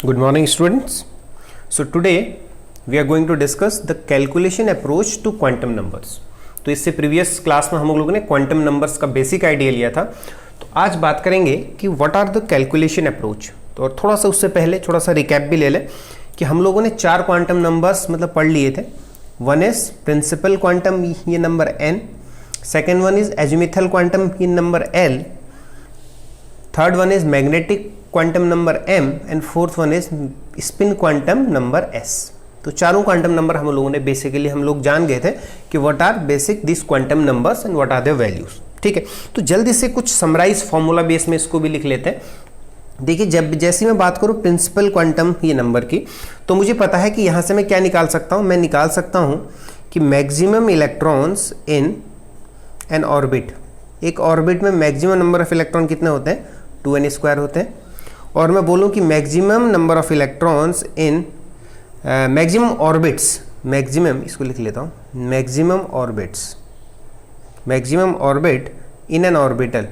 Good morning students. So today we are going to discuss the calculation approach to quantum numbers. तो इससे previous class में हम लोगों ने क्वांटम नंबर्स का बेसिक आइडिया लिया था. तो आज बात करेंगे कि what are the calculation approach. तो और थोड़ा सा उससे पहले थोड़ा सा रिकैप भी ले लें कि हम लोगों ने 4 क्वांटम नंबर्स मतलब पढ़ लिए थे. वन इज प्रिंसिपल क्वांटम, ये number n. Second one is azimuthal quantum, ये number l. Third one is magnetic quantum number m and fourth one is spin quantum number s. तो चारों क्वांटम नंबर हम लोगों ने बेसिकली हम लोग जान गए थे कि what are basic this quantum numbers and what are there values. ठीक है, तो जल्दी से कुछ समराइज फॉर्मूला बेस में इसको भी लिख लेते हैं. देखिए, जब जैसे मैं बात करूं प्रिंसिपल क्वांटम ये नंबर की, तो मुझे पता है कि यहां से मैं क्या निकाल सकता हूं. मैं निकाल सकता हूं कि maximum electrons in an orbit. एक ऑर्बिट में मैक्सिमम नंबर ऑफ इलेक्ट्रॉन कितने होते हैं? 2n² होते हैं. और मैं बोलूं कि maximum number of electrons in maximum orbits, maximum इसको लिख लेता हूं, maximum orbits, maximum orbit in an orbital,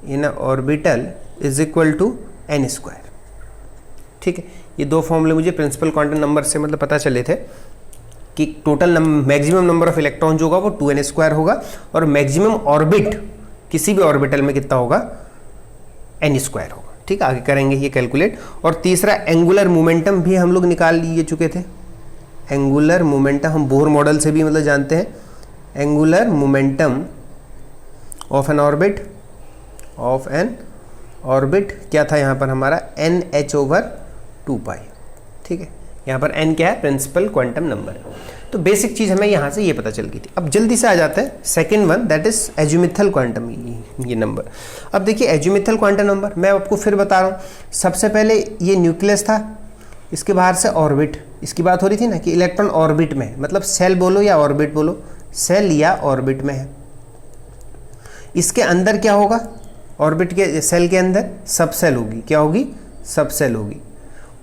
in orbital is equal to n². ठीक है, ये दो फॉर्मूले मुझे प्रिंसिपल क्वांटम नंबर से मतलब पता चले थे कि total maximum number of electron जो होगा वो 2n² होगा और मैक्सिमम ऑर्बिट किसी भी ऑर्बिटल में कितना होगा? n² होगा. ठीक है, आगे करेंगे ये कैलकुलेट. और तीसरा एंगुलर मोमेंटम भी हम लोग निकाल लिए चुके थे. एंगुलर मोमेंटम हम बोहर मॉडल से भी मतलब जानते हैं. Angular momentum of N orbit, of N orbit क्या था यहाँ पर हमारा? NH/2π. ठीक है, यहाँ पर n क्या है? Principal quantum number. तो बेसिक चीज़ हमें यहाँ से ये पता चल गई थी. अब जल्दी से आ जाते हैं second one, that is azimuthal quantum ये नंबर. अब देखिए एजिमुथल क्वांटम नंबर मैं आपको फिर बता रहा हूँ. सबसे पहले ये न्यूक्लियस था, इसके बाहर से ऑर्बिट. इसकी बात हो रही थी ना कि इलेक्ट्रॉन ऑर्बिट में, मतलब सेल बोलो या ऑर्बिट बोलो, सेल या ऑर्बिट में है. इसके अंदर क्या होगा? ऑर्बिट के सेल के अंदर सब सेल होगी. क्या होगी? सब सेल होगी.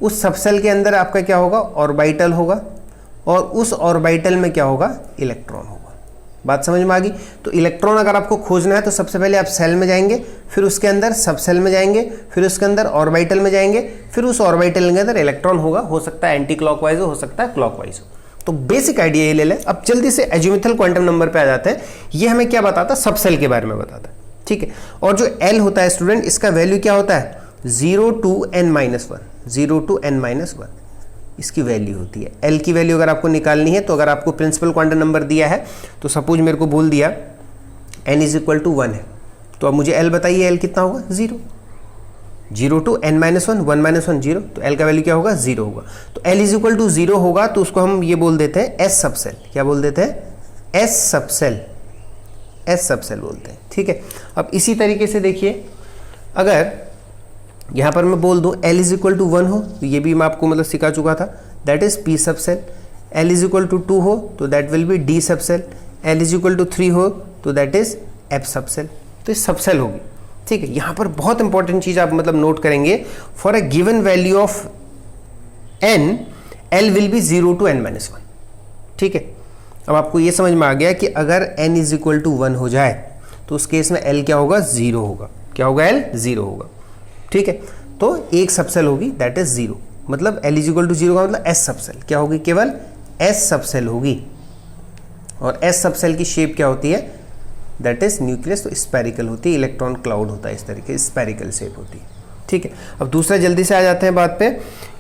उस सब सेल के अंदर आपका क्या होगा? ऑर्बिटल होगा. और उस ऑर्बिटल में क्या होगा? इलेक्ट्रॉन होगा. बात समझ में आ गई? तो इलेक्ट्रॉन अगर आपको खोजना है तो सबसे पहले आप सेल में जाएंगे, फिर उसके अंदर सब सेल में जाएंगे, फिर उसके अंदर ऑर्बिटल में जाएंगे, फिर उस ऑर्बिटल के अंदर इलेक्ट्रॉन होगा. हो सकता है एंटी क्लॉकवाइज हो सकता है क्लॉकवाइज हो. तो बेसिक आइडिया ये ले लें. अब जल्दी से एजिमुथल क्वांटम नंबर पे आ जाते हैं. ये हमें क्या बताता है? सब सेल के बारे में बताता है. ठीक है, और जो L होता है स्टूडेंट, इसका वैल्यू क्या होता है? 0 to n-1, 0 to n-1 इसकी वैल्यू होती है. L की वैल्यू अगर आपको निकालनी है तो अगर आपको प्रिंसिपल क्वांटम नंबर दिया है तो सपोज मेरे को बोल दिया n इज इक्वल टू 1 है, तो अब मुझे L बताइए L कितना होगा? 0. 0 to n-1, 1 - 1 0, तो L का वैल्यू क्या होगा? 0 होगा. तो L इज इक्वल टू 0 होगा तो उसको हम ये बोल देते हैं S सबसेल. क्या बोल देते हैं? S सबसेल, S सबसेल बोलते हैं. ठीक है, अब इसी तरीके से देखिए, अगर यहाँ पर मैं बोल दूँ L इज इक्वल टू 1 हो तो ये भी मैं आपको मतलब सिखा चुका था, that is P subshell. L is equal to 2 हो तो that will be D subshell. L is equal to 3 हो तो दैट इज F सबसेल. तो ये सबसेल होगी. ठीक है, यहाँ पर बहुत इंपॉर्टेंट चीज़ आप मतलब नोट करेंगे. For a given value of n, L will be 0 to n-1. ठीक है, अब आपको ये समझ में आ गया कि अगर n इज इक्वल टू 1 हो जाए तो उस केस में L क्या होगा? 0 होगा. क्या होगा? L 0 होगा. ठीक है, तो एक सबसेल होगी दैट इज 0. मतलब L इज इक्वल टू 0 का मतलब S सबसेल क्या होगी? केवल S सबसेल होगी. और S सबसेल की शेप क्या होती है? दैट इज न्यूक्लियस, तो स्पेरिकल होती है. इलेक्ट्रॉन क्लाउड होता है, इस तरीके स्पेरिकल शेप होती है. ठीक है, अब दूसरा जल्दी से आ जाते हैं बात पे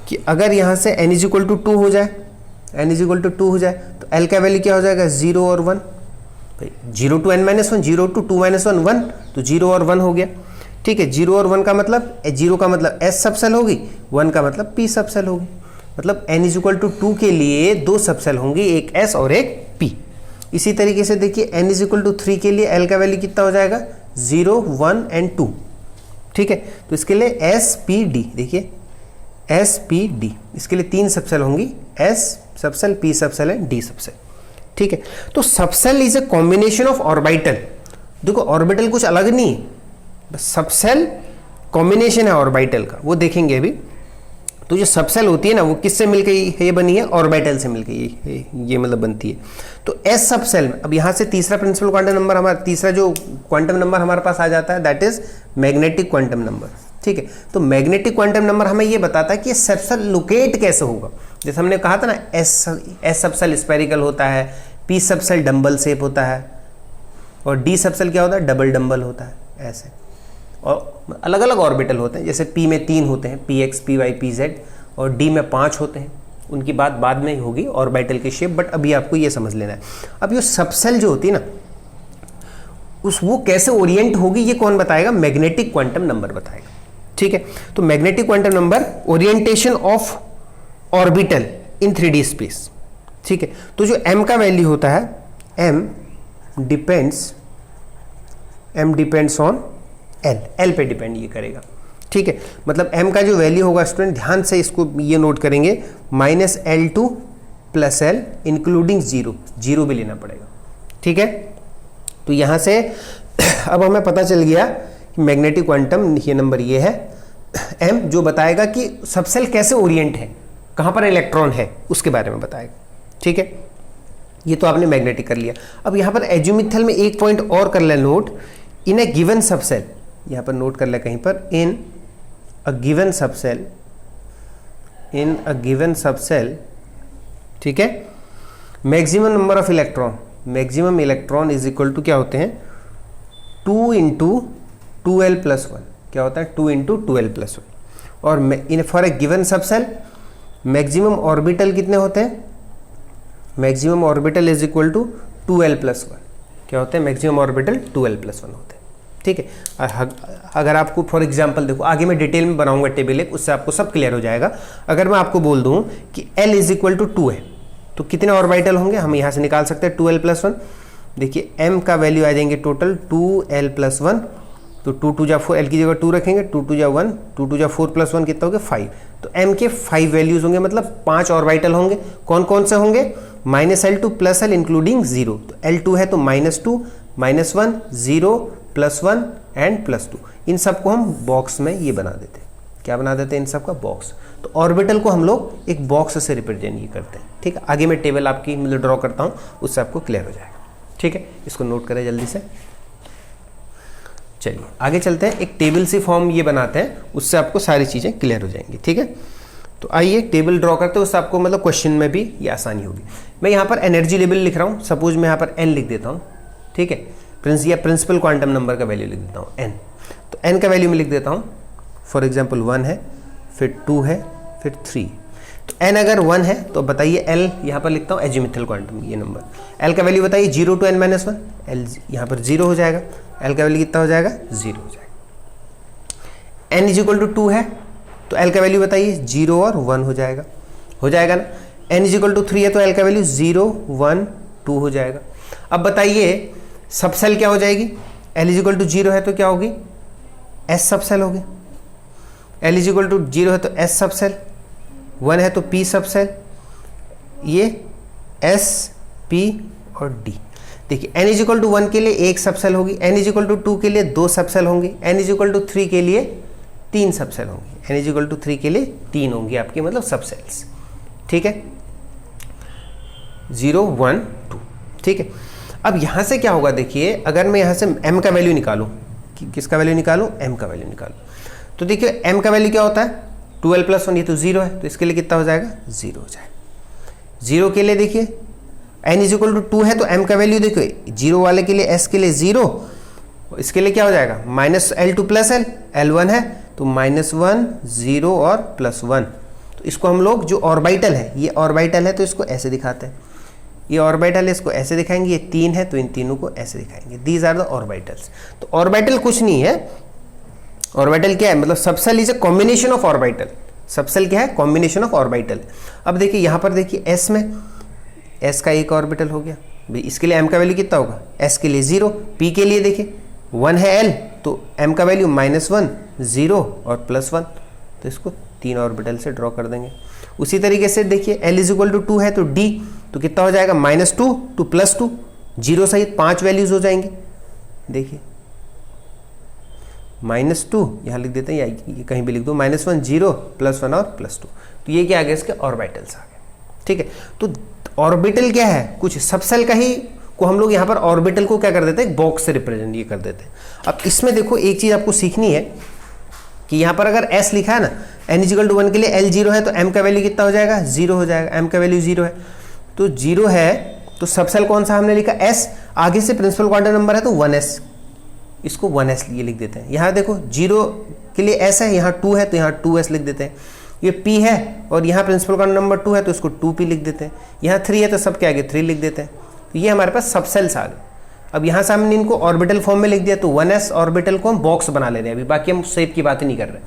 कि अगर यहाँ से n इज इक्वल टू 2 हो जाए, n इज इक्वल टू 2 हो जाए तो L का वैल्यू क्या हो जाएगा? 0 और 1. 0 to n-1, 0 to 2 - 1, तो 0 और 1 हो गया. ठीक है, 0 और 1 का मतलब, 0 का मतलब S सबसेल होगी, 1 का मतलब P सबसेल होगी. मतलब n इज इक्वल टू 2 के लिए 2 सबसेल होंगी, एक S और एक P. इसी तरीके से देखिए n इज इक्वल टू 3 के लिए L का वैल्यू कितना हो जाएगा? 0, 1 एंड 2. ठीक है, तो इसके लिए SPD, देखिए SPD, इसके लिए 3 सबसेल होंगी, S subshell, P subshell and D subshell. ठीक है, तो subshell is a combination of orbital. देखो ऑर्बिटल कुछ अलग नहीं है, बस सबसेल कॉम्बिनेशन है ऑर्बिटल का, वो देखेंगे अभी. तो जो सबसेल होती है ना वो किससे मिलकर ये बनी है? ऑर्बिटल से मिलकर ये मतलब बनती है. तो S सबसेल में अब यहाँ से तीसरा प्रिंसिपल क्वांटम नंबर हमारा, तीसरा जो क्वांटम नंबर हमारे पास आ जाता है that is magnetic quantum number. ठीक है। तो मैग्नेटिक क्वांटम नंबर हमें ये बताता है कि सबसेल लोकेट कैसे होगा। जैसे हमने कहा था ना, एस सबसेल स्फेरिकल होता है, पी सबसेल डंबल शेप होता है, और डी सबसेल क्या होता है, डबल डंबल होता है, ऐसे। और अलग अलग ऑर्बिटल होते हैं, जैसे पी में 3 होते हैं, P X, P Y, P Z, और डी में 5 होते हैं। उनकी बात बाद में होगी ऑर्बिटल की शेप, बट अभी आपको ये समझ लेना है। अब ये सबसेल जो होती है ना, वो कैसे ओरिएंट होगी ये कौन बताएगा, मैग्नेटिक क्वांटम नंबर बताएगा, ठीक है। तो magnetic quantum number orientation of orbital in 3D space, ठीक है। तो जो m का वैल्यू होता है, m डिपेंड्स ऑन l पे डिपेंड ये करेगा, ठीक है। मतलब m का जो वैल्यू होगा स्टूडेंट, ध्यान से इसको ये नोट करेंगे, -L2 + L इंक्लूडिंग 0 भी लेना पड़ेगा, ठीक है। तो यहां से अब हमें पता चल गया कि मैग्नेटिक क्वांटम ये नंबर ये है m, जो बताएगा कि सबसेल कैसे ओरिएंट है, कहां पर इलेक्ट्रॉन है, उसके बारे में बताएगा, ठीक है। ये तो आपने मैग्नेटिक कर लिया। अब यहां पर एजुमिथल में एक पॉइंट और कर ले नोट, इन ए गिवन सबसेल, यहां पर नोट कर ले कहीं पर, इन अ गिवन सबसेल, ठीक है, maximum number of electron, maximum electron is equal to क्या होते हैं, 2 × 2l+1, क्या होता है, 2 × 2l+1। और इन for a given subshell maximum orbital कितने होते हैं, maximum orbital is equal to 2l+1, क्या होते हैं, मैक्सिमम ऑर्बिटल 2l+1 होते हैं, ठीक है। अगर आपको फॉर एग्जांपल देखो, आगे मैं डिटेल में बनाऊंगा टेबल एक, उससे आपको सब क्लियर हो जाएगा। अगर मैं आपको बोल दूं कि l इज इक्वल टू 2 है, तो कितने ऑर्बिटल होंगे, हम यहां से निकाल सकते हैं 2l+1। देखिए m का वैल्यू आ जाएंगे टोटल 2l+1, तो 2 2 जा 4, l की जगह 2 रखेंगे, 2 2 जा 1, 2 2 जा 4 + 1 कितना हो गया, 5। तो m के 5 वैल्यूज होंगे, मतलब 5 ऑर्बिटल होंगे। कौन कौन से होंगे, -L2 + L इंक्लूडिंग 0। तो L2 है तो -2, -1, 0, +1 एंड +2। इन सबको हम बॉक्स में ये बना देते हैं, क्या बना देते हैं, इन सब का बॉक्स। तो ऑर्बिटल को हम लोग एक बॉक्स से रिप्रेजेंट ये करते हैं, ठीक है। आगे मैं टेबल आपकी मतलब ड्रॉ करता हूँ, उससे आपको क्लियर हो जाएगा, ठीक है। इसको नोट करें जल्दी से। चलिए आगे चलते हैं, एक टेबल सी फॉर्म ये बनाते हैं, उससे आपको सारी चीज़ें क्लियर हो जाएंगी, ठीक है। तो आइए टेबल ड्रॉ करते हैं, उससे आपको मतलब क्वेश्चन में भी ये आसानी होगी। मैं यहाँ पर एनर्जी लेवल लिख रहा हूँ, सपोज मैं यहाँ पर n लिख देता हूँ, ठीक है। प्रिंसिपल क्वांटम नंबर का वैल्यू लिख देता हूँ n। तो n का वैल्यू मैं लिख देता हूँ, फॉर एग्जाम्पल 1 है, फिर 2 है, फिर 3। तो n अगर 1 है तो बताइए l, यहाँ पर लिखता हूँ एजिमुथल क्वांटम ये नंबर, l का वैल्यू बताइए 0 to n - 1, l यहाँ पर 0 हो जाएगा, l का वैल्यू कितना हो जाएगा, 0 हो जाएगा। n = 2 है तो l का वैल्यू बताइए 0 और 1 हो जाएगा ना। n = 3 है तो l का वैल्यू 0, 1, 2 हो जाएगा। अब बताइए सबसेल क्या हो जाएगी, l = 0 है तो क्या होगी, s सबसेल होगी। l = 0 है तो s सबसेल, 1 है तो p सबसेल, ये s, p और d। देखिए n = 1 के लिए एक सबसेल होगी, n = 2 के लिए 2 सबसेल होंगी, n = 3 के लिए 3 सबसेल होंगी, n = 3 के लिए 3 होंगी आपकी मतलब सबसेल्स, ठीक है, 0, 1, 2, ठीक है। अब यहाँ से क्या होगा, देखिए अगर मैं यहाँ से m का वैल्यू निकालूँ, किसका वैल्यू निकालूँ, m का वैल्यू निकालूँ, तो देखिए m का वैल्यू क्या होता है, 2l+1, ये तो 0 है तो इसके लिए कितना हो जाएगा, 0 हो जाएगा। 0 के लिए देखिए n = 2 है तो m का वैल्यू देखिए 0 वाले के लिए, s के लिए 0, इसके लिए क्या हो जाएगा, -L2 + L, L1 है तो -1, 0 और +1। तो इसको हम लोग जो ऑर्बिटल है, ये ऑर्बिटल है तो इसको ऐसे दिखाते हैं, ये ऑर्बिटल है इसको ऐसे दिखाएंगे, ये 3 है तो इन तीनों को ऐसे दिखाएंगे, दीज आर द ऑर्बिटल्स। तो ऑर्बिटल कुछ नहीं है, ऑर्बिटल क्या है, मतलब subshell is a combination of orbital. Subshell क्या है, कॉम्बिनेशन ऑफ ऑर्बिटल। अब देखिए यहाँ पर देखिए s में, s का एक ऑर्बिटल हो गया, इसके लिए m का वैल्यू कितना होगा, s के लिए 0, p के लिए देखिए 1 है l तो m का वैल्यू -1, 0 और +1, तो इसको 3 ऑर्बिटल से ड्रॉ कर देंगे। उसी तरीके से देखिए l = 2 है तो d तो कितना हो जाएगा, -2 to +2, 0 सहित 5 वैल्यूज हो जाएंगे। देखिए -2 यहाँ लिख देते हैं, या ये कहीं भी लिख दो, -1, 0, +1 और +2, तो ये क्या आ गया, इसके ऑर्बिटल्स आ गए, ठीक है। तो ऑर्बिटल क्या है, कुछ सबसेल का ही को हम लोग यहाँ पर ऑर्बिटल को क्या कर देते हैं, एक बॉक्स से रिप्रेजेंट ये कर देते हैं। अब इसमें देखो एक चीज आपको सीखनी है कि यहाँ पर अगर s लिखा है ना, n इजिकल टू 1 के लिए l 0 है तो m का वैल्यू कितना हो जाएगा, 0 हो जाएगा। m का वैल्यू 0 है तो 0 है, तो सबसेल कौन सा हमने लिखा, s, आगे से प्रिंसिपल क्वांटम नंबर है तो 1s, इसको 1s ये लिख देते हैं। यहाँ देखो 0 के लिए s है, यहाँ 2 है तो यहाँ 2s लिख देते हैं। ये p है और यहाँ प्रिंसिपल क्वांटम नंबर 2 है तो इसको 2p लिख देते हैं। यहाँ 3 है तो सब के आगे 3 लिख देते हैं। तो ये हमारे पास सबसेल्स आ गए। अब यहाँ से हमने इनको ऑर्बिटल फॉर्म में लिख दिया तो 1s ऑर्बिटल को हम बॉक्स बना ले रहे हैं, अभी बाकी हम शेप की बात नहीं कर रहे।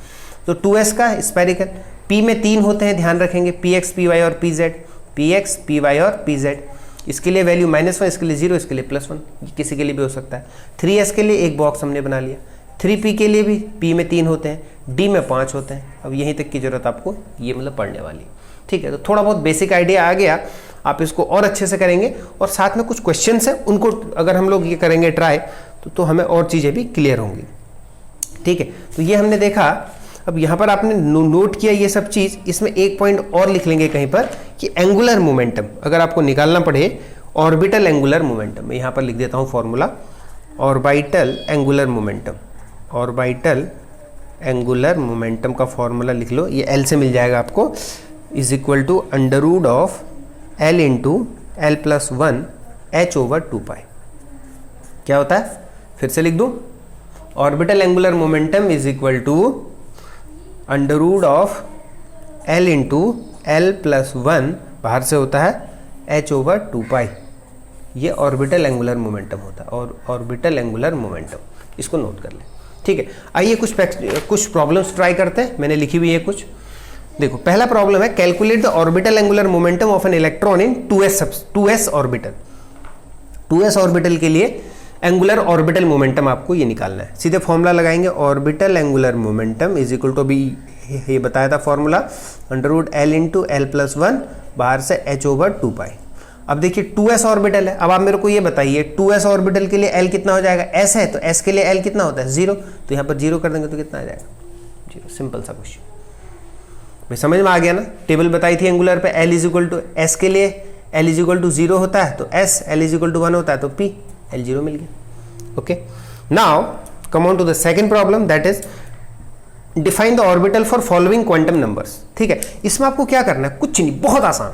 तो 2s का स्फेरिकल, p में 3 होते हैं, ध्यान रखेंगे, px py और pz, px py और pz। इसके लिए वैल्यू -1, इसके लिए 0, इसके लिए +1, किसी के लिए भी हो सकता है। 3s के लिए एक बॉक्स हमने बना लिया। 3p के लिए भी p में 3 होते हैं, d में 5 होते हैं। अब यहीं तक की जरूरत आपको ये मतलब पढ़ने वाली, ठीक है। तो थोड़ा बहुत बेसिक आइडिया आ गया, आप इसको और अच्छे से करेंगे और साथ में कुछ क्वेश्चंस हैं उनको अगर हम लोग ये करेंगे ट्राई तो हमें और चीज़ें भी क्लियर होंगी, ठीक है। तो ये हमने देखा। अब यहाँ पर आपने नोट किया ये सब चीज़, इसमें एक पॉइंट और लिख लेंगे कहीं पर कि एंगुलर मोमेंटम अगर आपको निकालना पड़े, ऑर्बिटल एंगुलर मोमेंटम, मैं यहाँ पर लिख देता हूँ formula, orbital angular momentum, orbital angular momentum का फॉर्मूला लिख लो, ये L से मिल जाएगा आपको, is equal to under root of L into L+1 h/2π। क्या होता है, फिर से लिख दूं, orbital angular momentum is equal to under root of L into L+1, बाहर से होता है h/2π। ये ऑर्बिटल एंगुलर मोमेंटम होता है, और ऑर्बिटल एंगुलर मोमेंटम, इसको नोट कर लें, ठीक है। आइए कुछ प्रॉब्लम्स ट्राई करते हैं, मैंने लिखी हुई है कुछ। देखो पहला प्रॉब्लम है, calculate the orbital angular momentum of an electron in 2s orbital. 2s orbital के लिए एंगुलर ऑर्बिटल मोमेंटम आपको ये निकालना है। सीधे फॉर्मूला लगाएंगे, orbital angular momentum is equal to, अभी ये बताया था formula, under root L into L+1, बाहर से h/2π। अब देखिए 2s ऑर्बिटल है, अब आप मेरे को ये बताइए 2s ऑर्बिटल के लिए L कितना हो जाएगा, s है तो s के लिए L कितना होता है, 0, तो यहाँ पर 0 कर देंगे तो कितना आ जाएगा, 0। सिंपल सा क्वेश्चन भाई, समझ में आ गया ना। टेबल बताई थी एंगुलर पे, L is equal to s के लिए L इज इक्वल टू 0 होता है तो s, L is equal to 1 होता है तो p, L 0 मिल गया। Okay, now come on to the second problem, that is define the orbital for following quantum numbers. ठीक है, इसमें आपको क्या करना है, कुछ नहीं, बहुत आसान।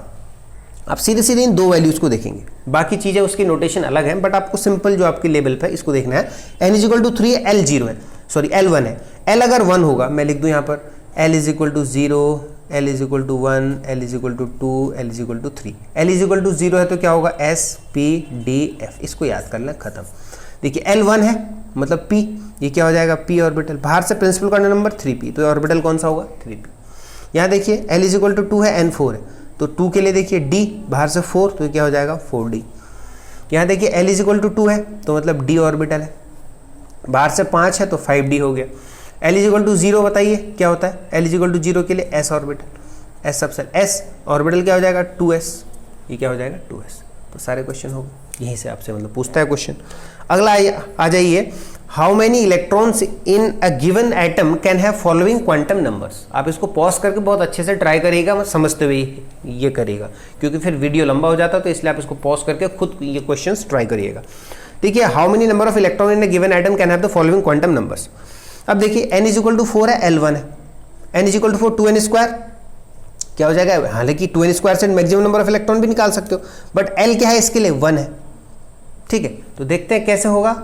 आप सीधे सीधे इन दो वैल्यूज को देखेंगे, बाकी चीजें उसकी नोटेशन अलग है, बट आपको सिंपल जो आपकी लेवल पे इसको देखना है। n इज इक्वल टू 3 है, L 0 है, सॉरी L 1 है। L अगर 1 होगा, मैं लिख दूं यहाँ पर L is equal to 0, L is equal to 1, L is equal to 2, L is equal to 3। L is equal to 0 है तो क्या होगा, S P D F, इसको याद कर लें, खत्म। देखिए L 1 है मतलब P, ये क्या हो जाएगा, P ऑर्बिटल, बाहर से प्रिंसिपल क्वांटम नंबर 3p, तो ऑर्बिटल कौन सा होगा, 3p। यहाँ देखिए L इज इक्वल टू 2 है, N 4 है, तो 2 के लिए देखिए D, बाहर से 4, तो क्या हो जाएगा 4d। यहाँ देखिए L इज इक्वल टू 2 है तो मतलब D ऑर्बिटल है, बाहर से 5 है तो 5d हो गया। L इज इक्वल टू 0 बताइए क्या होता है, L इज इक्वल टू 0 के लिए S orbital, S subshell, S orbital क्या हो जाएगा 2s, ये क्या हो जाएगा 2s। तो सारे क्वेश्चन हो गए, यहीं से आपसे मतलब पूछता है क्वेश्चन। अगला आ जाइए, how many electrons in a given atom can have following quantum numbers. आप इसको पॉज करके बहुत अच्छे से ट्राई करिएगा, समझते हुए ये करिएगा, क्योंकि फिर वीडियो लंबा हो जाता है, तो इसलिए आप इसको पॉज करके खुद ये क्वेश्चंस ट्राई करिएगा। देखिए, how many number of electron in a given atom can have the following quantum numbers. अब देखिए n इज इक्वल टू 4 है, L 1 है, n is equal to 4, 2n square क्या हो जाएगा, हालांकि 2n स्क्वायर से मैक्सिमम नंबर ऑफ इलेक्ट्रॉन भी निकाल सकते हो, बट L क्या है इसके लिए 1 है। ठीक है, तो देखते हैं कैसे होगा।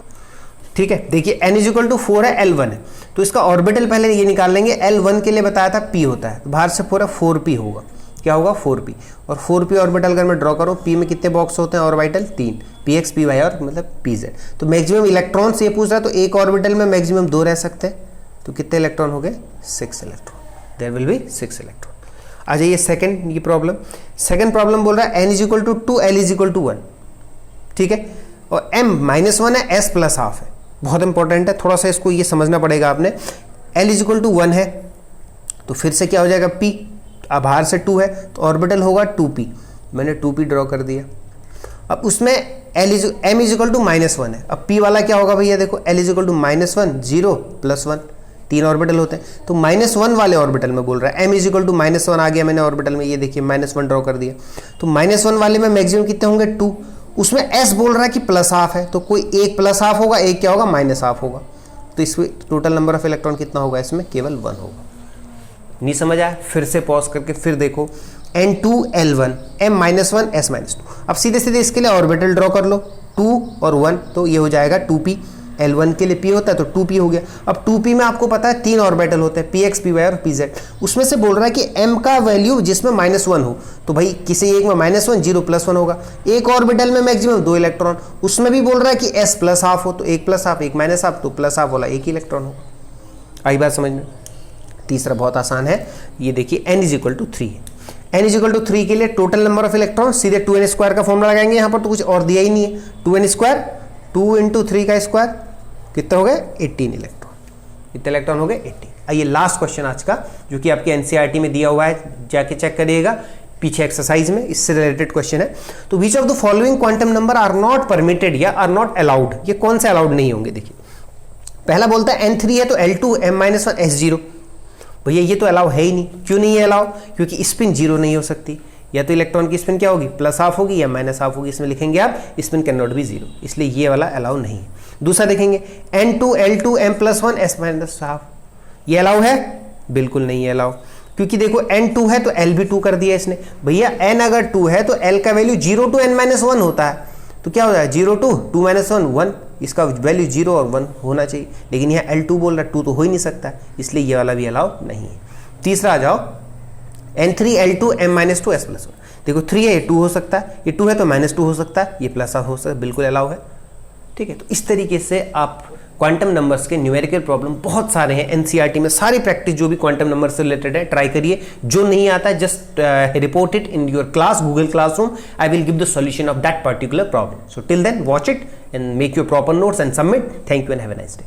ठीक है, देखिए n इज इक्वल टू 4 है, L 1 है, तो इसका ऑर्बिटल पहले ये निकाल लेंगे। L 1 के लिए बताया था p होता है, तो बाहर से पूरा 4p होगा, क्या होगा 4p, और 4p ऑर्बिटल अगर मैं ड्रॉ करूँ, p में कितने बॉक्स होते हैं ऑर्बिटल, 3, px py और मतलब pz। तो मैक्सिमम इलेक्ट्रॉन ये पूछ रहा है, तो एक ऑर्बिटल में मैक्सिमम 2 रह सकते हैं, तो कितने इलेक्ट्रॉन हो गए, 6 electron, there will be 6 electron. आ जाइए सेकंड ये प्रॉब्लम। सेकंड प्रॉब्लम बोल रहा है n is equal to 2, L is equal to 1। ठीक है, और m -1 है, s प्लस हाफ है, बहुत इंपॉर्टेंट है, थोड़ा सा इसको ये समझना पड़ेगा आपने। L इज इक्वल टू 1 है, तो फिर से क्या हो जाएगा p, अब बाहर से 2 है तो ऑर्बिटल होगा 2p, मैंने 2p ड्रॉ कर दिया। अब उसमें m इज इक्वल टू -1 है, अब p वाला क्या होगा भैया, देखो L is equal to -1, 0 plus 1, 3 orbital होते हैं, तो -1 वाले ऑर्बिटल में बोल रहा है, m इज इक्वल टू -1 आ गया मैंने ऑर्बिटल में, ये देखिए -1 ड्रॉ कर दिया, तो -1 वाले में मैक्सिमम कितने होंगे 2, उसमें s बोल रहा है कि प्लस हाफ है, तो कोई एक प्लस हाफ होगा, एक क्या होगा माइनस हाफ होगा, तो इसमें टोटल नंबर ऑफ इलेक्ट्रॉन कितना होगा, इसमें केवल 1 होगा। नहीं समझ आया, फिर से पॉज करके फिर देखो, N2L1 M-1 S-2। अब सीधे सीधे इसके लिए ऑर्बिटल ड्रॉ कर लो, 2 और 1, तो ये हो जाएगा 2p। L1 के लिए p होता है तो 2p हो गया। अब 2p में आपको पता है 3 ऑर्बिटल होते हैं, px, py और pz। उसमें से बोल रहा है कि m का वैल्यू जिसमें -1 हो, तो भाई किसी एक में -1, 0 +1 होगा। एक ऑर्बिटल में मैक्सिमम 2 इलेक्ट्रॉन, उसमें भी बोल रहा है कि s प्लस हाफ हो, तो 1 प्लस हाफ, 1 माइनस हाफ, तो प्लस हाफ वाला 1 ही इलेक्ट्रॉन होगा। आई बात समझ में। तीसरा बहुत आसान है, ये देखिए n=3 है। n=3 के लिए टोटल नंबर ऑफ इलेक्ट्रॉन सीधे 2n² का फॉर्मूला लगाएंगे, यहाँ पर तो कुछ और दिया ही नहीं है। 2n², 2 × 3 का स्क्वायर, कितने हो गए 18 इलेक्ट्रॉन। कितने इलेक्ट्रॉन हो गए 18। आइए लास्ट क्वेश्चन आज का, जो कि आपके एनसीईआरटी में दिया हुआ है, जाके चेक करिएगा पीछे एक्सरसाइज में, इससे रिलेटेड क्वेश्चन है। तो which of the following quantum number are not permitted या आर नॉट अलाउड, ये कौन से अलाउड नहीं होंगे। देखिए पहला बोलता है n3 है तो L2 M-1 S0। भैया ये तो अलाउ है ही नहीं। क्यों नहीं है अलाउ, क्योंकि स्पिन 0 नहीं हो सकती, या तो इलेक्ट्रॉन की स्पिन क्या होगी, प्लस हाफ होगी या माइनस हाफ होगी। इसमें लिखेंगे आप स्पिन कैन नॉट बी 0, इसलिए ये वाला अलाउ नहीं है। दूसरा देखेंगे N2L2 M+1 S-1, ये अलाउ है, बिल्कुल नहीं है अलाउ, क्योंकि देखो N2 है तो L भी 2 कर दिया इसने। भैया N अगर 2 है तो L का वैल्यू 0 to N-1 होता है, तो क्या हो जाए 0 to 2 - 1, इसका वैल्यू 0 और 1 होना चाहिए, लेकिन यहाँ L2 बोल रहा है, 2 तो हो ही नहीं सकता, इसलिए ये वाला भी अलाउ नहीं है। तीसरा आ जाओ N3L2 M-2 S+1। देखो 3 है, ये 2 हो सकता है, ये 2 है तो -2 हो सकता है, ये प्लस हो सकता है, बिल्कुल अलाउ है। ठीक है, तो इस तरीके से आप क्वांटम नंबर्स के न्यूमेरिकल प्रॉब्लम बहुत सारे हैं एनसीईआरटी में, सारी प्रैक्टिस जो भी क्वांटम नंबर से रिलेटेड है ट्राई करिए। जो नहीं आता है just report it in your class, Google classroom, I will give the solution of that particular problem. So till then watch it and make your proper notes and submit. Thank you and have a nice day.